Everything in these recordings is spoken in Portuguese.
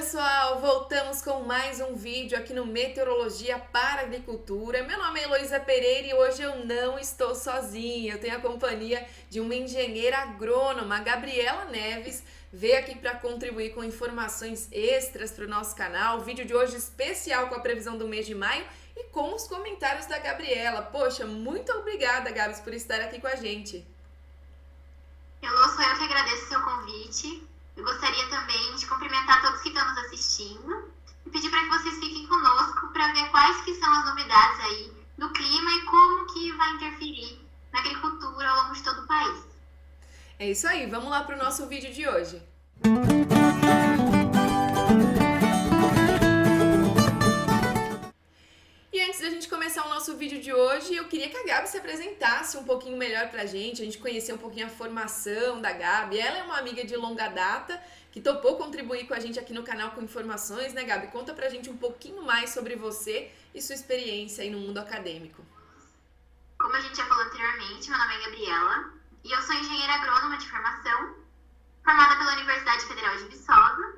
pessoal, voltamos com mais um vídeo aqui no Meteorologia para Agricultura. Meu nome é Heloísa Pereira e hoje eu não estou sozinha, eu tenho a companhia de uma engenheira agrônoma, a Gabriela Neves, veio aqui para contribuir com informações extras para o nosso canal. O vídeo de hoje especial com a previsão do mês de maio e com os comentários da Gabriela. Poxa, muito obrigada, Gabs, por estar aqui com a gente. Elô, sou eu que agradeço o seu convite. Eu gostaria também de cumprimentar todos que estão nos assistindo e pedir para que vocês fiquem conosco para ver quais que são as novidades aí do clima e como que vai interferir na agricultura ao longo de todo o país. É isso aí, vamos lá para o nosso vídeo de hoje. E antes da gente começar o nosso vídeo de hoje, eu queria que a Gabi se apresentasse um pouquinho melhor pra gente, a gente conhecer um pouquinho a formação da Gabi. Ela é uma amiga de longa data que topou contribuir com a gente aqui no canal com informações, né, Gabi? Conta pra gente um pouquinho mais sobre você e sua experiência aí no mundo acadêmico. Como a gente já falou anteriormente, meu nome é Gabriela e eu sou engenheira agrônoma de formação, formada pela Universidade Federal de Viçosa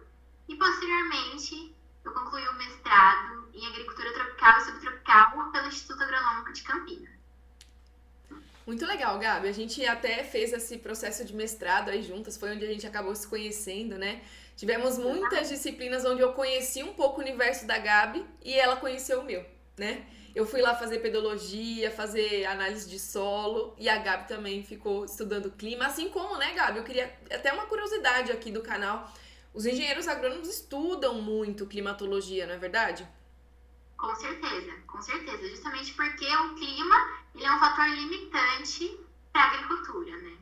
e posteriormente eu concluí o mestrado em Agricultura Tropical e Subtropical pelo Instituto Agronômico de Campinas. Muito legal, Gabi. A gente até fez esse processo de mestrado aí juntas, foi onde a gente acabou se conhecendo, né? Tivemos muitas disciplinas onde eu conheci um pouco o universo da Gabi e ela conheceu o meu, né? Eu fui lá fazer pedologia, fazer análise de solo e a Gabi também ficou estudando clima, assim como, né, Gabi? Eu queria até uma curiosidade aqui do canal. Os engenheiros agrônomos estudam muito climatologia, não é verdade? Com certeza. Justamente porque o clima ele é um fator limitante para a agricultura, né?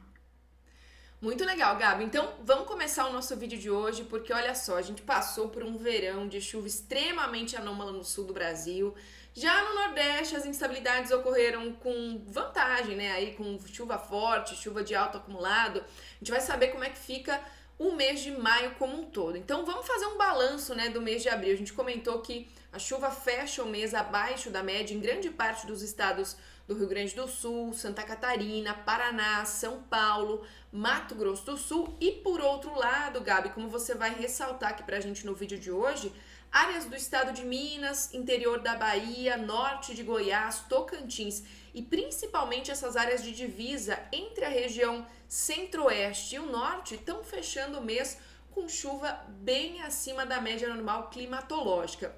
Muito legal, Gabi. Então, vamos começar o nosso vídeo de hoje, porque olha só, a gente passou por um verão de chuva extremamente anômala no sul do Brasil. Já no Nordeste, as instabilidades ocorreram com vantagem, né? Aí com chuva forte, chuva de alto acumulado. A gente vai saber como é que fica o mês de maio como um todo. Então vamos fazer um balanço, né, do mês de abril. A gente comentou que a chuva fecha o mês abaixo da média em grande parte dos estados do Rio Grande do Sul, Santa Catarina, Paraná, São Paulo, Mato Grosso do Sul e por outro lado, Gabi, como você vai ressaltar aqui pra gente no vídeo de hoje, áreas do estado de Minas, interior da Bahia, norte de Goiás, Tocantins e principalmente essas áreas de divisa entre a região centro-oeste e o norte estão fechando o mês com chuva bem acima da média normal climatológica.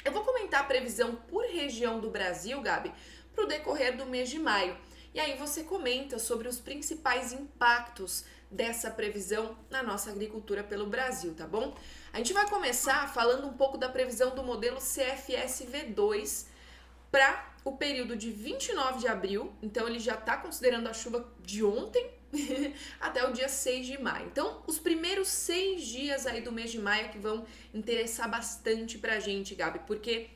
Eu vou comentar a previsão por região do Brasil, Gabi, para o decorrer do mês de maio. E aí você comenta sobre os principais impactos dessa previsão na nossa agricultura pelo Brasil, tá bom? A gente vai começar falando um pouco da previsão do modelo CFS-V2 para o período de 29 de abril, então ele já está considerando a chuva de ontem até o dia 6 de maio. Então, os primeiros 6 dias aí do mês de maio que vão interessar bastante pra gente, Gabi, porque,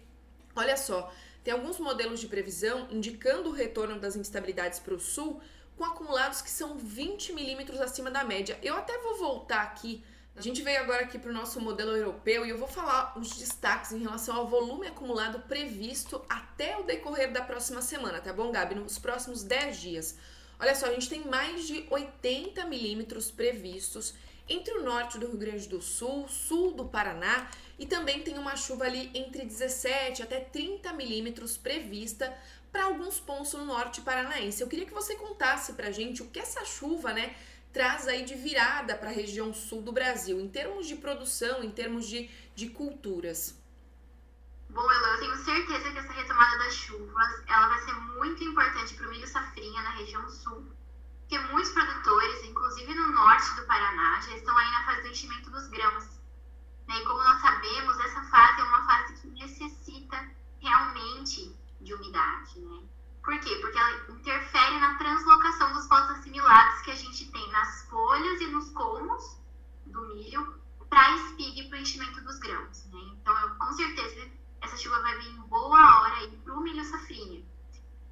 olha só, tem alguns modelos de previsão indicando o retorno das instabilidades para o sul com acumulados que são 20 milímetros acima da média. Eu até vou voltar aqui. A gente veio agora aqui para o nosso modelo europeu e eu vou falar os destaques em relação ao volume acumulado previsto até o decorrer da próxima semana, tá bom, Gabi? Nos próximos 10 dias. Olha só, a gente tem mais de 80 milímetros previstos entre o norte do Rio Grande do Sul, sul do Paraná e também tem uma chuva ali entre 17 até 30 milímetros prevista para alguns pontos no norte paranaense. Eu queria que você contasse pra gente o que essa chuva, né, traz aí de virada para a região sul do Brasil, em termos de produção, em termos de culturas. Bom, Elô, eu tenho certeza que essa retomada das chuvas ela vai ser muito importante para o milho safrinha na região sul, porque muitos produtores, inclusive no norte do Paraná, já estão aí na fase do enchimento dos grãos. E como nós sabemos, essa fase é uma fase que necessita realmente de umidade, né? Por quê? Porque ela interfere na translocação dos polos assimilados que a gente tem nas folhas e nos colmos do milho para a espiga e para o enchimento dos grãos, né? Então, com certeza, essa chuva vai vir em boa hora para o milho safrinha.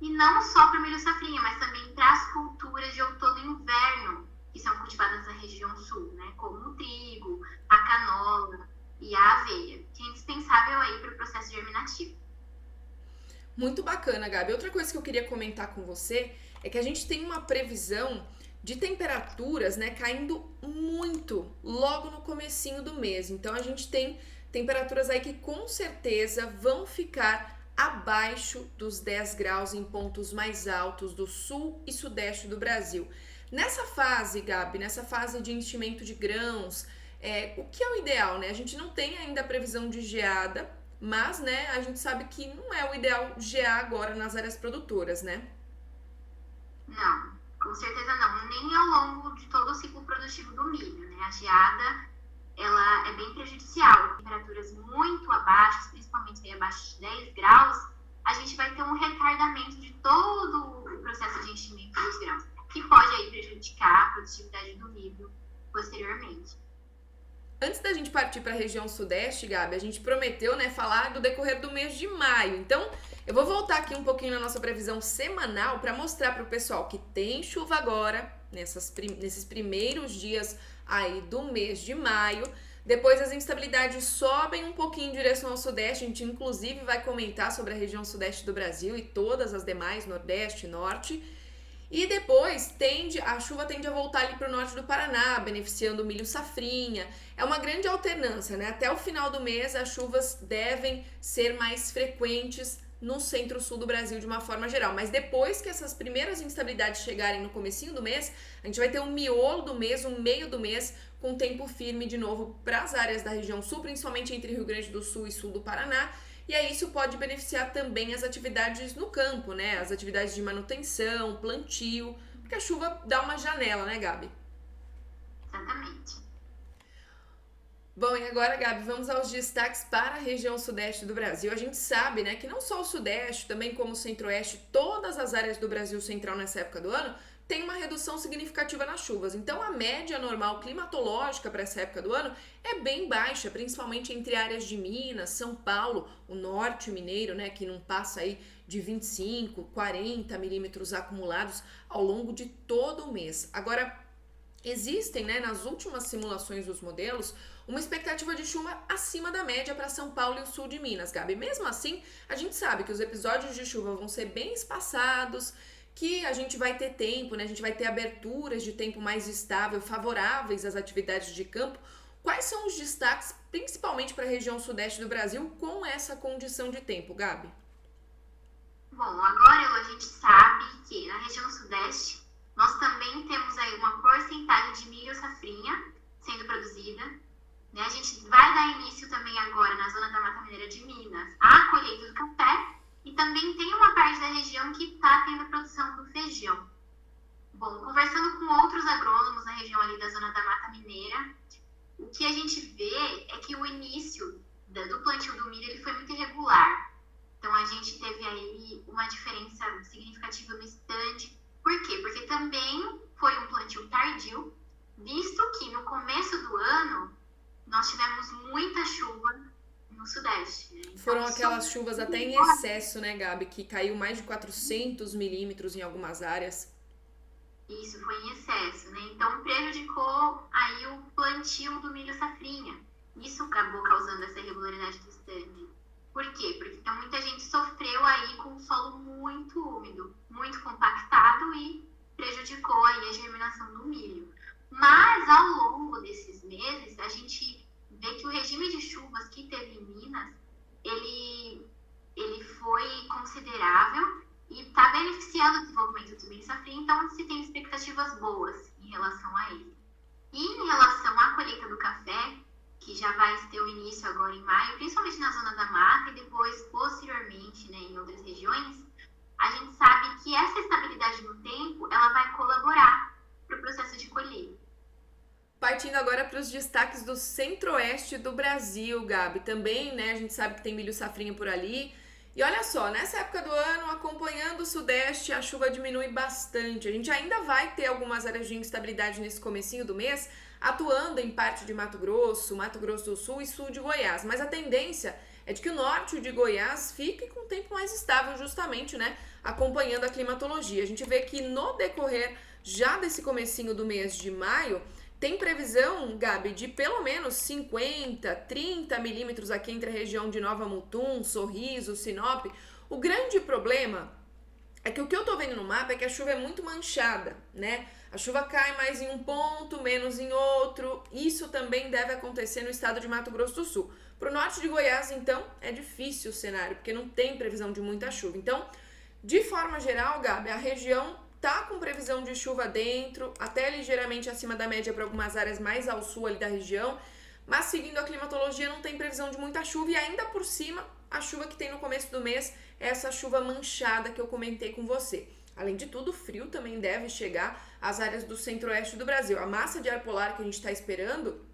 E não só para o milho safrinha, mas também para as culturas de outono e inverno que são cultivadas na região sul, né? Como o trigo, a canola e a aveia, que é indispensável aí para o processo germinativo. Muito bacana, Gabi. Outra coisa que eu queria comentar com você é que a gente tem uma previsão de temperaturas, né, caindo muito logo no comecinho do mês. Então a gente tem temperaturas aí que com certeza vão ficar abaixo dos 10 graus em pontos mais altos do sul e sudeste do Brasil. Nessa fase, Gabi, nessa fase de enchimento de grãos, o que é o ideal, né? A gente não tem ainda a previsão de geada, mas, né, a gente sabe que não é o ideal gear agora nas áreas produtoras, né? Não, com certeza não. Nem ao longo de todo o ciclo produtivo do milho, né? A geada, ela é bem prejudicial. Temperaturas muito abaixo, principalmente aí abaixo de 10 graus, a gente vai ter um retardamento de todo o processo de enchimento dos grãos, que pode aí prejudicar a produtividade do milho posteriormente. Antes da gente partir para a região sudeste, Gabi, a gente prometeu, né, falar do decorrer do mês de maio. Então, eu vou voltar aqui um pouquinho na nossa previsão semanal para mostrar para o pessoal que tem chuva agora, nesses primeiros dias aí do mês de maio. Depois as instabilidades sobem um pouquinho em direção ao sudeste. A gente, inclusive, vai comentar sobre a região sudeste do Brasil e todas as demais, nordeste e norte. E depois a chuva tende a voltar ali para o norte do Paraná, beneficiando o milho safrinha. É uma grande alternância, né? Até o final do mês as chuvas devem ser mais frequentes no centro-sul do Brasil de uma forma geral. Mas depois que essas primeiras instabilidades chegarem no comecinho do mês, a gente vai ter um miolo do mês, um meio do mês, com tempo firme de novo para as áreas da região sul, principalmente entre Rio Grande do Sul e sul do Paraná. E aí isso pode beneficiar também as atividades no campo, né? As atividades de manutenção, plantio, porque a chuva dá uma janela, né, Gabi? Exatamente. Bom, e agora, Gabi, vamos aos destaques para a região sudeste do Brasil. A gente sabe, né, que não só o sudeste, também como o centro-oeste, todas as áreas do Brasil central nessa época do ano tem uma redução significativa nas chuvas. Então, a média normal climatológica para essa época do ano é bem baixa, principalmente entre áreas de Minas, São Paulo, o norte mineiro, né, que não passa aí de 25, 40 milímetros acumulados ao longo de todo o mês. Agora, existem, né, nas últimas simulações dos modelos, uma expectativa de chuva acima da média para São Paulo e o sul de Minas, Gabi. Mesmo assim, a gente sabe que os episódios de chuva vão ser bem espaçados, que a gente vai ter tempo, né? A gente vai ter aberturas de tempo mais estável, favoráveis às atividades de campo. Quais são os destaques, principalmente para a região sudeste do Brasil, com essa condição de tempo, Gabi? Bom, agora a gente sabe que na região sudeste nós também temos aí uma porcentagem de milho safrinha sendo produzida, né? A gente vai dar início também agora na zona da Mata Mineira de Minas à colheita do café. E também tem uma parte da região que está tendo a produção do feijão. Bom, conversando com outros agrônomos na região ali da zona da Mata Mineira, o que a gente vê é que o início do plantio do milho ele foi muito irregular. Então, a gente teve aí uma diferença significativa no stand. Por quê? Porque também foi um plantio tardio, visto que no começo do ano nós tivemos muita chuva no sudeste. Né? Então, foram aquelas chuvas até em excesso, né, Gabi? Que caiu mais de 400 milímetros em algumas áreas. Isso, foi em excesso, né? Então prejudicou aí o plantio do milho safrinha. Isso acabou causando essa irregularidade do stand. Por quê? Porque então, muita gente sofreu aí com o solo muito úmido, muito compactado e prejudicou aí a germinação do milho. Mas ao longo desses meses, a gente vê que o regime de chuvas que teve em Minas, ele foi considerável e está beneficiando o desenvolvimento do milho safrinha, então se tem expectativas boas em relação a ele. E em relação à colheita do café, que já vai ter o início agora em maio, principalmente na zona da mata e depois, posteriormente, né, em outras regiões, a gente sabe que essa estabilidade no tempo, ela vai colaborar para o processo de colheita. Partindo agora para os destaques do centro-oeste do Brasil, Gabi. Também, né, a gente sabe que tem milho safrinha por ali. E olha só, nessa época do ano, acompanhando o sudeste, a chuva diminui bastante. A gente ainda vai ter algumas áreas de instabilidade nesse comecinho do mês, atuando em parte de Mato Grosso do Sul e sul de Goiás. Mas a tendência é de que o norte de Goiás fique com um tempo mais estável, justamente, né, acompanhando a climatologia. A gente vê que no decorrer já desse comecinho do mês de maio, tem previsão, Gabi, de pelo menos 50, 30 milímetros aqui entre a região de Nova Mutum, Sorriso, Sinop. O grande problema é que o que eu tô vendo no mapa é que a chuva é muito manchada, né? A chuva cai mais em um ponto, menos em outro. Isso também deve acontecer no estado de Mato Grosso do Sul. Para o norte de Goiás, então, é difícil o cenário, porque não tem previsão de muita chuva. Então, de forma geral, Gabi, a região tá com previsão de chuva dentro, até ligeiramente acima da média para algumas áreas mais ao sul ali da região, mas seguindo a climatologia não tem previsão de muita chuva e ainda por cima a chuva que tem no começo do mês é essa chuva manchada que eu comentei com você. Além de tudo, o frio também deve chegar às áreas do centro-oeste do Brasil. A massa de ar polar que a gente está esperando,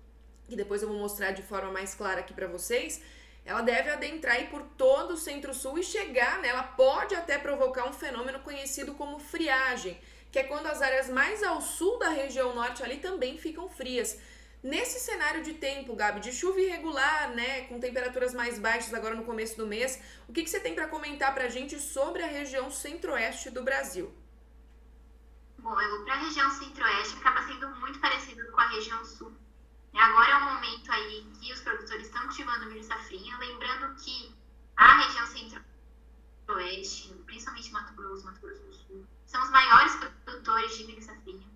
que depois eu vou mostrar de forma mais clara aqui para vocês, ela deve adentrar aí por todo o centro-sul e chegar, né? Ela pode até provocar um fenômeno conhecido como friagem, que é quando as áreas mais ao sul da região norte ali também ficam frias. Nesse cenário de tempo, Gabi, de chuva irregular, né, com temperaturas mais baixas agora no começo do mês, o que você tem para comentar para a gente sobre a região centro-oeste do Brasil? Bom, para a região centro-oeste acaba sendo muito parecido com a região sul. Agora é o momento aí que os produtores estão cultivando milho safrinha, lembrando que a região centro-oeste, principalmente Mato Grosso do Sul, são os maiores produtores de milho safrinha.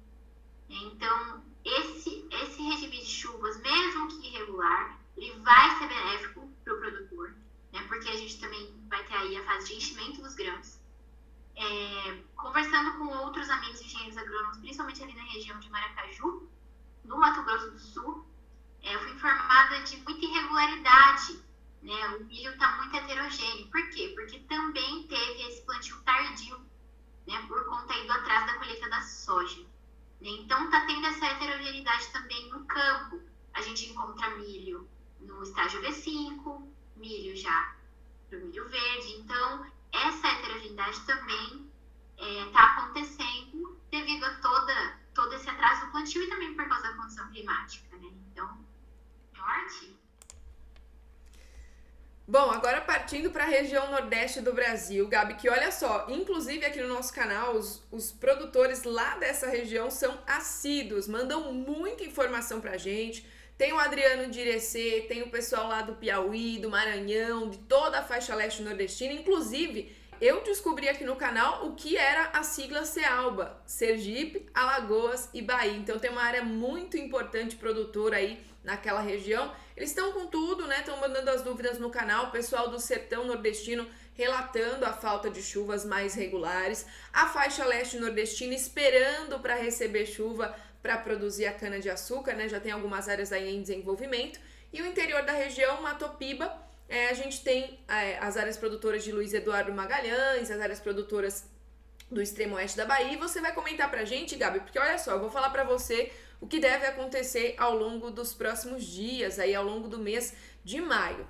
Então, esse regime de chuvas, mesmo que irregular, ele vai ser benéfico para o produtor, né? Porque a gente também vai ter aí a fase de enchimento dos grãos. Conversando com outros amigos engenheiros agrônomos, principalmente ali na região de Maracaju, no Mato Grosso do Sul, eu fui informada de muita irregularidade, né? O milho está muito heterogêneo. Por quê? Porque também teve esse plantio tardio, né? Por conta aí do atraso da colheita da soja. Então, está tendo essa heterogeneidade também no campo. A gente encontra milho no estágio V5, milho já para o milho verde. Então, essa heterogeneidade também está acontecendo devido a todo esse atraso do plantio e também por causa da condição climática, né? Então, norte. Bom, agora partindo para a região nordeste do Brasil, Gabi, que olha só, inclusive aqui no nosso canal, os produtores lá dessa região são assíduos, mandam muita informação pra gente. Tem o Adriano de Irecê, tem o pessoal lá do Piauí, do Maranhão, de toda a faixa leste nordestina, inclusive eu descobri aqui no canal o que era a sigla CEALBA, Sergipe, Alagoas e Bahia. Então tem uma área muito importante produtora aí naquela região. Eles estão com tudo, né? Estão mandando as dúvidas no canal. O pessoal do sertão nordestino relatando a falta de chuvas mais regulares. A faixa leste nordestina esperando para receber chuva para produzir a cana-de-açúcar, né? Já tem algumas áreas aí em desenvolvimento. E o interior da região, Matopiba, a gente tem as áreas produtoras de Luiz Eduardo Magalhães, as áreas produtoras do extremo oeste da Bahia. E você vai comentar pra gente, Gabi, porque olha só, eu vou falar pra você o que deve acontecer ao longo dos próximos dias, aí ao longo do mês de maio.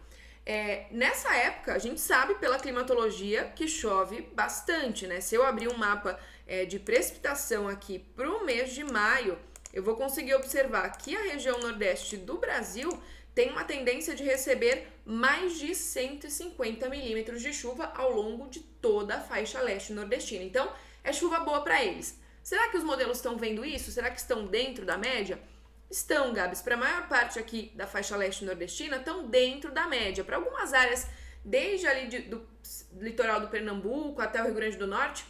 Nessa época, a gente sabe pela climatologia que chove bastante, né? Se eu abrir um mapa de precipitação aqui pro mês de maio, eu vou conseguir observar que a região nordeste do Brasil tem uma tendência de receber mais de 150 milímetros de chuva ao longo de toda a faixa leste nordestina. Então, é chuva boa para eles. Será que os modelos estão vendo isso? Será que estão dentro da média? Estão, Gabs. Para a maior parte aqui da faixa leste nordestina, estão dentro da média. Para algumas áreas, desde ali do litoral do Pernambuco até o Rio Grande do Norte,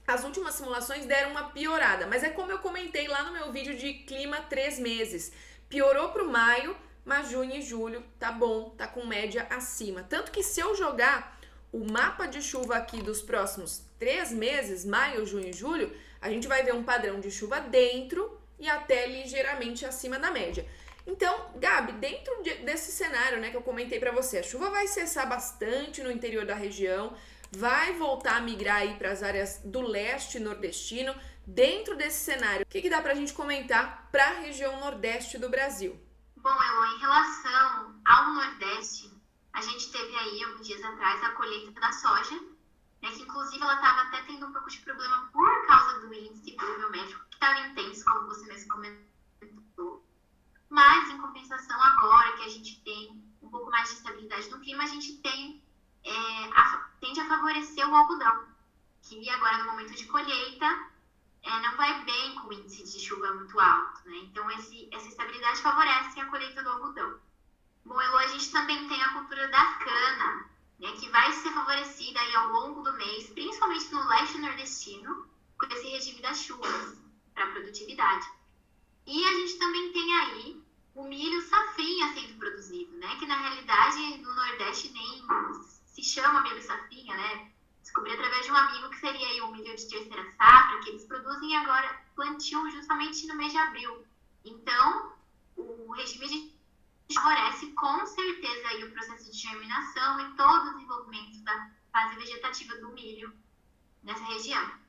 as últimas simulações deram uma piorada. Mas é como eu comentei lá no meu vídeo de clima 3 meses. Piorou para o maio, mas junho e julho tá bom, tá com média acima. Tanto que se eu jogar o mapa de chuva aqui dos próximos 3 meses, maio, junho e julho, a gente vai ver um padrão de chuva dentro e até ligeiramente acima da média. Então, Gabi, dentro desse cenário, né, que eu comentei pra você, a chuva vai cessar bastante no interior da região, vai voltar a migrar aí para as áreas do leste nordestino. Dentro desse cenário, o que dá pra gente comentar para a região nordeste do Brasil? Bom, Elo, em relação ao Nordeste, a gente teve aí, alguns dias atrás, a colheita da soja, né, que inclusive ela estava até tendo um pouco de problema por causa do índice pluviométrico, que estava intenso, como você mesmo comentou. Mas, em compensação, agora que a gente tem um pouco mais de estabilidade no clima, a gente tende a favorecer o algodão, que agora no momento de colheita não vai bem com o índice de chuva muito alto, né? Então, essa estabilidade favorece a colheita do algodão. Bom, Elo, a gente também tem a cultura da cana, né, que vai ser favorecida aí ao longo do mês, principalmente no leste nordestino, com esse regime das chuvas. para a produtividade. E a gente também tem aí o milho safrinha sendo produzido, né? Que na realidade no Nordeste nem se chama milho safrinha, né? Descobri através de um amigo que seria aí o milho de terceira safra, que eles produzem agora plantio justamente no mês de abril. Então, o regime de favorece com certeza aí o processo de germinação e todo o desenvolvimento da fase vegetativa do milho nessa região.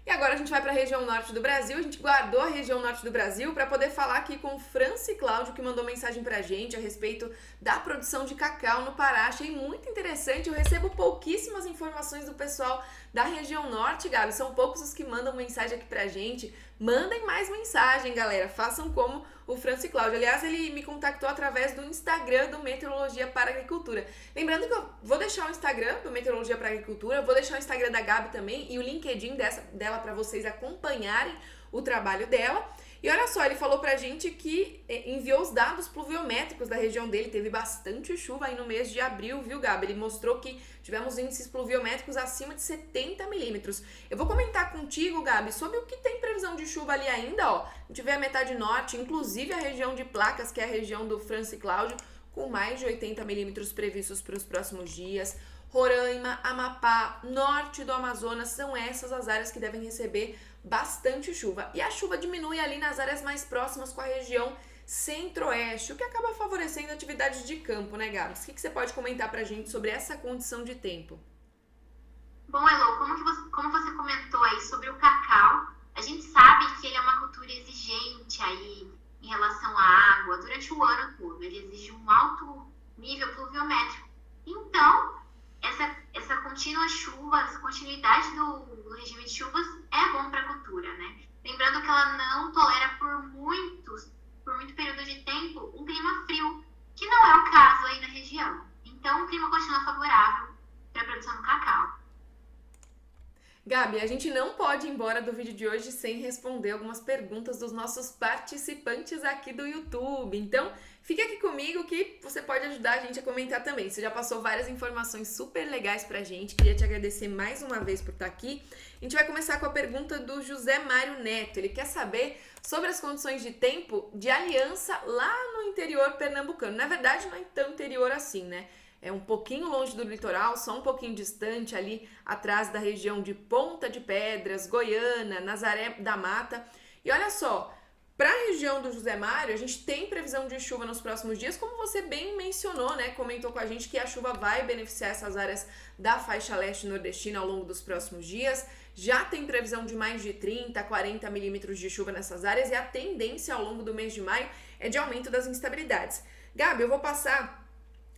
E agora a gente vai para a região norte do Brasil. A gente guardou a região norte do Brasil para poder falar aqui com o Franci Cláudio, que mandou mensagem para a gente a respeito da produção de cacau no Pará. Achei muito interessante. Eu recebo pouquíssimas informações do pessoal da região norte, Gabi. São poucos os que mandam mensagem aqui para a gente. Mandem mais mensagem, galera. Façam como o Franci Cláudio. Aliás, ele me contactou através do Instagram do Meteorologia para Agricultura. Lembrando que eu vou deixar o Instagram do Meteorologia para Agricultura, vou deixar o Instagram da Gabi também e o LinkedIn dela para vocês acompanharem o trabalho dela. E olha só, ele falou pra gente que enviou os dados pluviométricos da região dele, teve bastante chuva aí no mês de abril, viu, Gabi? Ele mostrou que tivemos índices pluviométricos acima de 70 milímetros. Eu vou comentar contigo, Gabi, sobre o que tem previsão de chuva ali ainda, ó. A gente vê a metade norte, inclusive a região de Placas, que é a região do Franci Cláudio, com mais de 80 milímetros previstos para os próximos dias. Roraima, Amapá, norte do Amazonas, são essas as áreas que devem receber bastante chuva. E a chuva diminui ali nas áreas mais próximas com a região centro-oeste, o que acaba favorecendo atividades de campo, né, Gabs? O que você pode comentar pra gente sobre essa condição de tempo? Bom, Elô, como você comentou aí sobre o cacau, a gente sabe que ele é uma cultura exigente aí em relação à água durante o ano todo. Ele exige um alto nível pluviométrico. Então, essa contínua chuva, essa continuidade do regime de chuvas é bom para a cultura, né? Lembrando que ela não tolera por muito período de tempo um clima frio, que não é o caso aí na região. Então, o clima continua favorável para a produção do cacau. Gabi, a gente não pode ir embora do vídeo de hoje sem responder algumas perguntas dos nossos participantes aqui do YouTube. Então, fica aqui comigo que você pode ajudar a gente a comentar também. Você já passou várias informações super legais pra gente. Queria te agradecer mais uma vez por estar aqui. A gente vai começar com a pergunta do José Mário Neto. Ele quer saber sobre as condições de tempo de Aliança lá no interior pernambucano. Na verdade, não é tão interior assim, né? É um pouquinho longe do litoral, só um pouquinho distante, ali atrás da região de Ponta de Pedras, Goiânia, Nazaré da Mata. E olha só, para a região do José Mário, a gente tem previsão de chuva nos próximos dias, como você bem mencionou, né? Comentou com a gente que a chuva vai beneficiar essas áreas da faixa leste nordestina ao longo dos próximos dias. Já tem previsão de mais de 30, 40 milímetros de chuva nessas áreas e a tendência ao longo do mês de maio é de aumento das instabilidades. Gabi, eu vou passar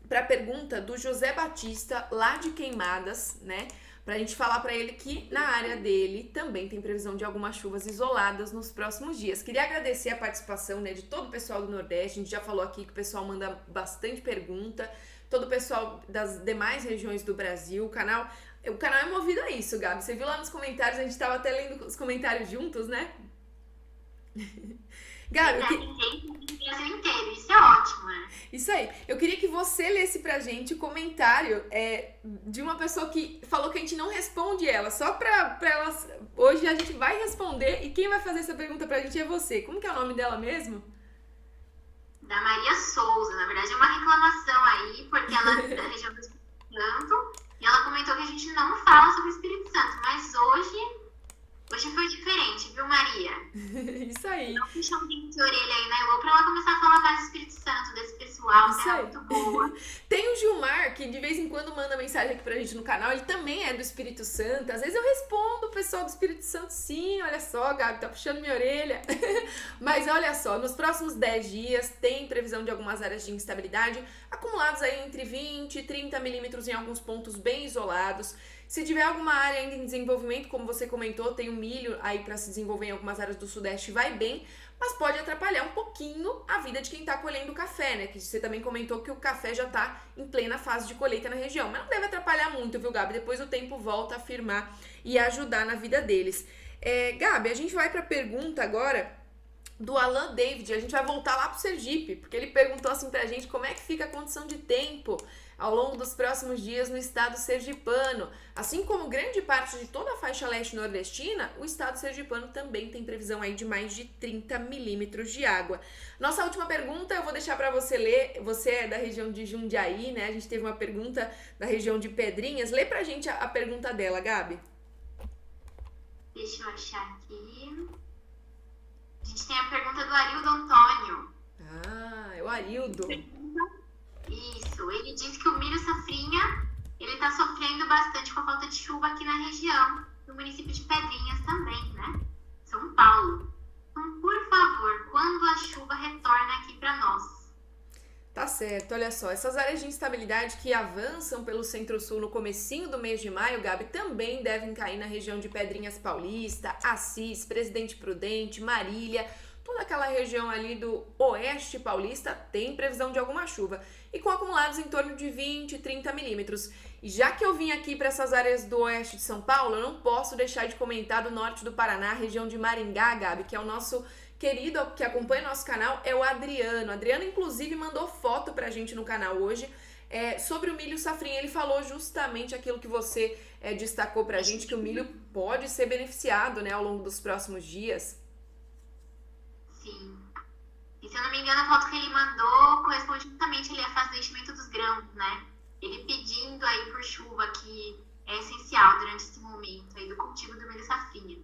para a pergunta do José Batista, lá de Queimadas, né? Pra gente falar para ele que na área dele também tem previsão de algumas chuvas isoladas nos próximos dias. Queria agradecer a participação, né, de todo o pessoal do Nordeste. A gente já falou aqui que o pessoal manda bastante pergunta, todo o pessoal das demais regiões do Brasil. O canal é movido a isso, Gabi. Você viu lá nos comentários, a gente tava até lendo os comentários juntos, né? Gabi, o Brasil inteiro, isso é ótimo, né? Isso aí. Eu queria que você lesse pra gente o comentário de uma pessoa que falou que a gente não responde ela, só pra elas. Hoje a gente vai responder e quem vai fazer essa pergunta pra gente é você. Como que é o nome dela mesmo? Da Maria Souza. Na verdade é uma reclamação aí, porque ela é da região do Espírito Santo e ela comentou que a gente não fala sobre o Espírito Santo, mas hoje foi diferente, viu, Maria? Isso aí. Não puxa um pinto de orelha aí na Elô pra ela começar a falar mais do Espírito Santo, desse pessoal, isso que é aí. muito boa. Tem o Gilmar, que de vez em quando manda mensagem aqui pra gente no canal, ele também é do Espírito Santo. Às vezes eu respondo o pessoal do Espírito Santo, sim, olha só, Gabi, tá puxando minha orelha. Mas olha só, nos próximos 10 dias tem previsão de algumas áreas de instabilidade, acumulados aí entre 20 e 30 milímetros em alguns pontos bem isolados. Se tiver alguma área ainda em desenvolvimento, como você comentou, tem o milho aí para se desenvolver em algumas áreas do Sudeste, vai bem, mas pode atrapalhar um pouquinho a vida de quem tá colhendo o café, né? Que você também comentou que o café já tá em plena fase de colheita na região, mas não deve atrapalhar muito, viu, Gabi? Depois o tempo volta a firmar e ajudar na vida deles. Gabi, a gente vai para a pergunta agora do Alan David. A gente vai voltar lá pro Sergipe, porque ele perguntou assim pra gente como é que fica a condição de tempo ao longo dos próximos dias no estado sergipano. Assim como grande parte de toda a faixa leste nordestina, o estado sergipano também tem previsão aí de mais de 30 milímetros de água. Nossa última pergunta eu vou deixar para você ler. Você é da região de Jundiaí, né? A gente teve uma pergunta da região de Pedrinhas. Lê pra gente a pergunta dela, Gabi. Deixa eu achar aqui. A gente tem a pergunta do Arildo Antônio. Ah, é o Arildo. Isso, ele diz que o milho safrinha, ele tá sofrendo bastante com a falta de chuva aqui na região, no município de Pedrinhas também, né? São Paulo. Então, por favor, quando a chuva retorna aqui para nós? Tá certo, olha só, essas áreas de instabilidade que avançam pelo centro-sul no comecinho do mês de maio, Gabi, também devem cair na região de Pedrinhas Paulista, Assis, Presidente Prudente, Marília, toda aquela região ali do oeste paulista tem previsão de alguma chuva e com acumulados em torno de 20, 30 milímetros. E já que eu vim aqui para essas áreas do oeste de São Paulo, eu não posso deixar de comentar do norte do Paraná, região de Maringá, Gabi, que é o nosso querido que acompanha nosso canal, é o Adriano. Adriano, inclusive, mandou foto pra gente no canal hoje sobre o milho safrinha. Ele falou justamente aquilo que você destacou pra gente, que o milho pode ser beneficiado, né, ao longo dos próximos dias. Sim. E se eu não me engano, a foto que ele mandou corresponde justamente ali à fase do enchimento dos grãos, né? Ele pedindo aí por chuva, que é essencial durante esse momento aí do cultivo do milho safrinha.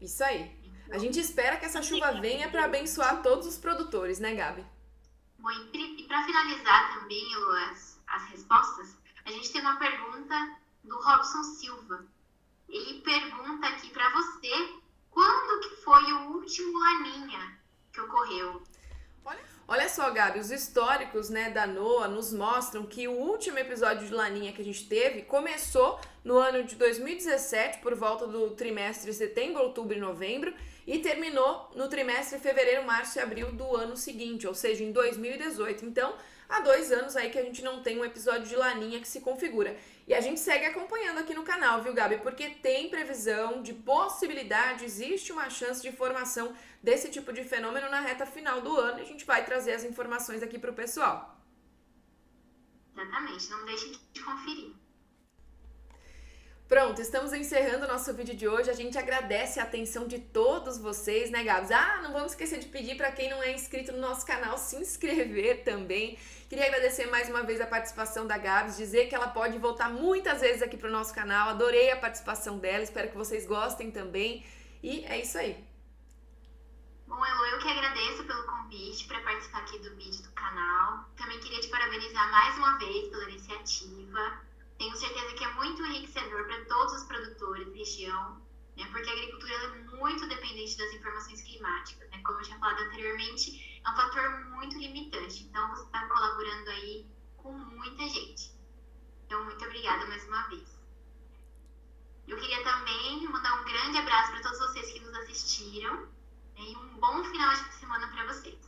Isso aí. A gente espera que essa chuva venha para abençoar todos os produtores, né, Gabi? Bom, e para finalizar também, Elo, as respostas, a gente tem uma pergunta do Robson Silva. Ele pergunta aqui para você, quando que foi o último Laninha que ocorreu? Olha só, Gabi, os históricos, né, da NOAA nos mostram que o último episódio de Laninha que a gente teve começou no ano de 2017, por volta do trimestre setembro, outubro e novembro, e terminou no trimestre fevereiro, março e abril do ano seguinte, ou seja, em 2018. Então, há 2 anos aí que a gente não tem um episódio de Laninha que se configura. E a gente segue acompanhando aqui no canal, viu, Gabi? Porque tem previsão de possibilidade, existe uma chance de formação desse tipo de fenômeno na reta final do ano e a gente vai trazer as informações aqui para o pessoal. Exatamente, não deixem de conferir. Pronto, estamos encerrando o nosso vídeo de hoje. A gente agradece a atenção de todos vocês, né, Gabs? Não vamos esquecer de pedir para quem não é inscrito no nosso canal se inscrever também. Queria agradecer mais uma vez a participação da Gabs, dizer que ela pode voltar muitas vezes aqui para o nosso canal. Adorei a participação dela, espero que vocês gostem também. E é isso aí. Bom, Elo, eu que agradeço pelo convite para participar aqui do vídeo do canal. Também queria te parabenizar mais uma vez pela iniciativa. Tenho certeza que é muito enriquecedor para todos os produtores da região, né, porque a agricultura é muito dependente das informações climáticas, né? Como eu tinha falado anteriormente, é um fator muito limitante. Então, você está colaborando aí com muita gente. Então, muito obrigada mais uma vez. Eu queria também mandar um grande abraço para todos vocês que nos assistiram, né, e um bom final de semana para vocês.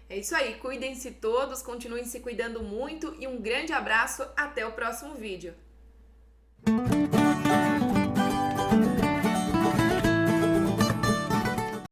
É isso aí, cuidem-se todos, continuem se cuidando muito e um grande abraço, até o próximo vídeo.